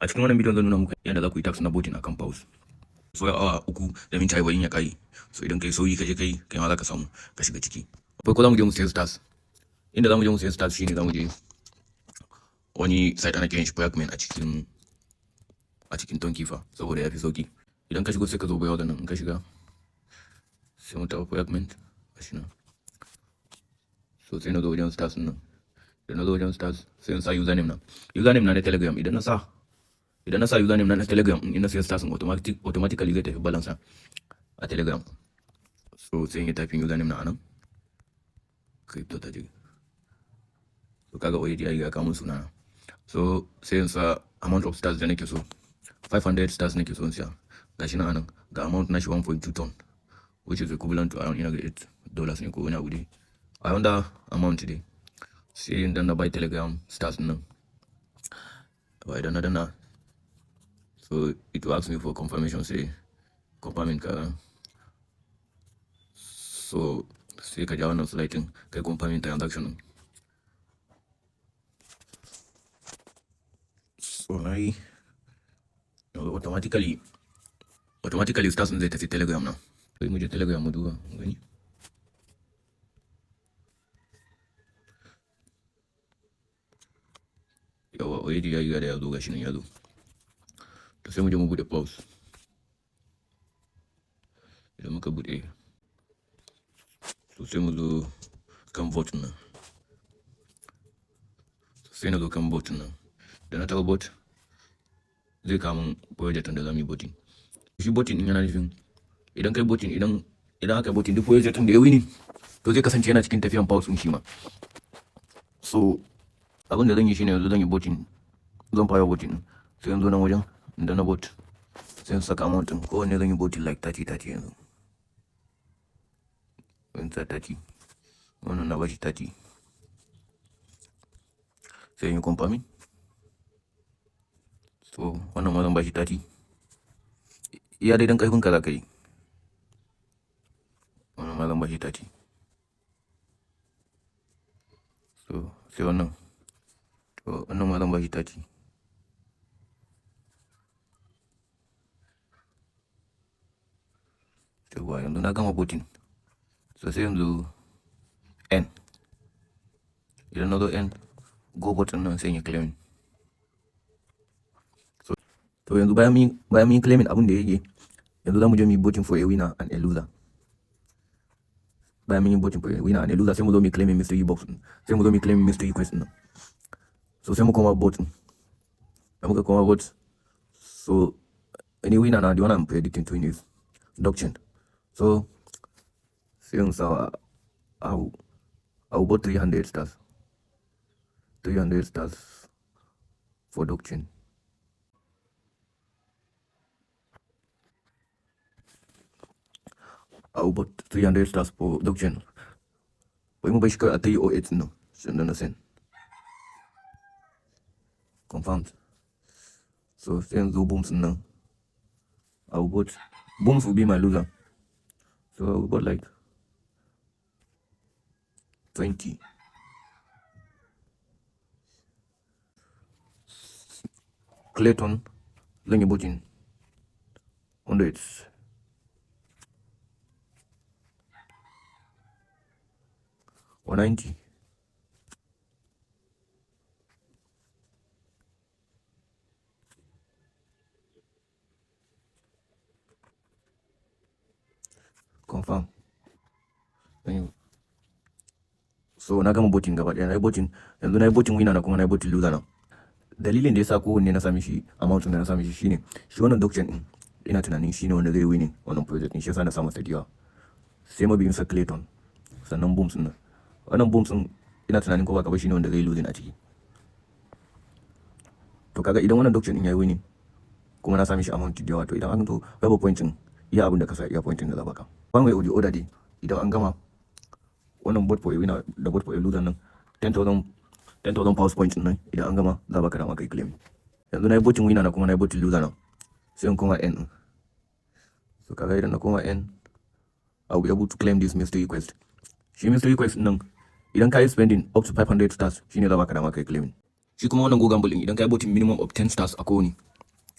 A cikin wannan bidiyon zan nuna muku yadda za ku yi tax na voting akan pawss. So ya awa 3 da minti 40 ya kai. So idan kai sauyi kaje kai ma za ka samu ka shiga ciki. Akwai ko za mu je mu sayi stars. Inda za mu je mu sayi stars shine za mu je wani site ana kiran shi a cikin tonkifa saboda ya fi sauki. Idan ka shigo sai ka zo bayo da nan, in ka shiga sai mu taɓa payment gashi nan. So sai na zo wajen stars nan. Da na zo wajen stars sai in sa username na. Username na Telegram idan na sa username na Telegram in na sai stars automatically zai tafi balance a Telegram. So sai in yi typing username na anan. Crypto ta je. So kaga already ya riga kamun suna. So sai in sa amount of stars da nake so. 500 stars nake so in siya. Gashi na anan ga amount na shi 1.2 ton, which is equivalent to around $8 ne ko wani abu dai. Around that amount dai. Sai in danna buy Telegram stars nan. Ba idan na danna, so it will ask me for confirmation, say confirming ka. So sai ka ja wannan slide din kai confirming transaction. So automatically stars zai tafi Telegram na. Sai mu je Telegram mu duba gani. Yawa already ya riga da ya zo gashi nan ya zo. To sai mu je mu bude pawss. Idan muka bude, to sai mu zo kan vote nan. Sai na zo kan vote nan. Da na taɓa vote zai kawo project da za mu yi voting. Shi voting din yana nufin idan kai voting, idan aka yi voting duk project da ya wini to zai kasance yana cikin tafiyan pawss din shi ma. So abin da zan yi shine yanzu zan yi voting, zan fara voting sai yanzu nan wajen da na vote sai in saka amount din kowanne zan yi voting like 30 yanzu. In sa 30 wannan na bashi 30 sai in yi confirming. So wannan ma zan bashi 30. Iya dai dan kaifin ka za ka yi. Wannan ma zan bashi 30. So sai wannan. To wannan ma zan bashi 30. To yanzu na gama voting. So sai yanzu N. Idan na zo N, go button nan sai in yi claiming. To yanzu bayan mun yi claiming abin da yake, yanzu za mu je mu yi voting for a winner and a loser. Bayan mun yi voting for a winner and a loser sai mu zo mu yi claiming mystery box, sai mu zo mu yi claiming mystery question nan. So sai mu koma voting. Da muka koma vote, so any winner now the one I'm predicting to win is Domin. So sai in sa I'll vote 300 stars. 300 stars for Domin. I'll vote 300 stars for Domin. Pwede mo ba siya at 308 no? Send na send. Confirmed. So send the booms now. I'll vote. Booms will be my loser. So I'll vote like 20. Clayton, then you voting 100. $190. Confirm. So na gama voting gaba ɗaya, na yi voting, yanzu na yi voting winner na kuma na yi voting loser na. Dalilin da yasa kowanne na sami shi amount da na sami shi shine shi wannan Domin din ina tunanin shine wanda zai winning wannan project din, shi yasa na samu sadiya. Sai mabiyin sa Clayton, sannan booms din. Wannan booms din ina tunanin ko ba ka ba shine wanda zai losing a ciki. To kaga idan wannan Domin din yayi winning kuma na sami shi amount da yawa, to idan an to babu point din iya abin da ka sa iya point din da za baka. One way or the other dai idan an gama wannan vote for a winner da vote for a loser nan 10,000 pawss points nan idan an gama za baka dama kai claim. Yanzu na yi voting winner na kuma na yi voting loser na, sai in koma N. So kaga idan na koma N, I'll be able to claim this mystery quest. Shi mystery quest nan idan ka yi spending up to 500 stars shine za baka dama kai claim. Shi kuma wannan Gomble din idan ka yi voting minimum of 10 stars a kowane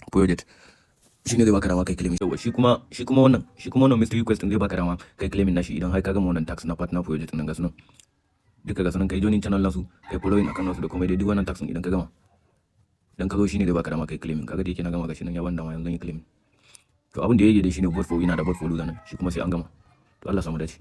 project shine zai baka dama kai claiming. Yawa shi kuma wannan mystery question zai baka dama kai claiming nashi idan har ka gama wannan tax na partner project nan ga sunan duka ga sunan kai joinin channel nasu kai following akan nasu da kuma dai duk wannan tax idan ka gama idan ka zo shine zai baka dama kai claiming. Kaga dai yake na gama gashi nan ya ban dama yanzu zan yi claiming. To abin da yake dai shine vote for winner da vote for loser nan shi kuma sai an gama. To Allah samu dace.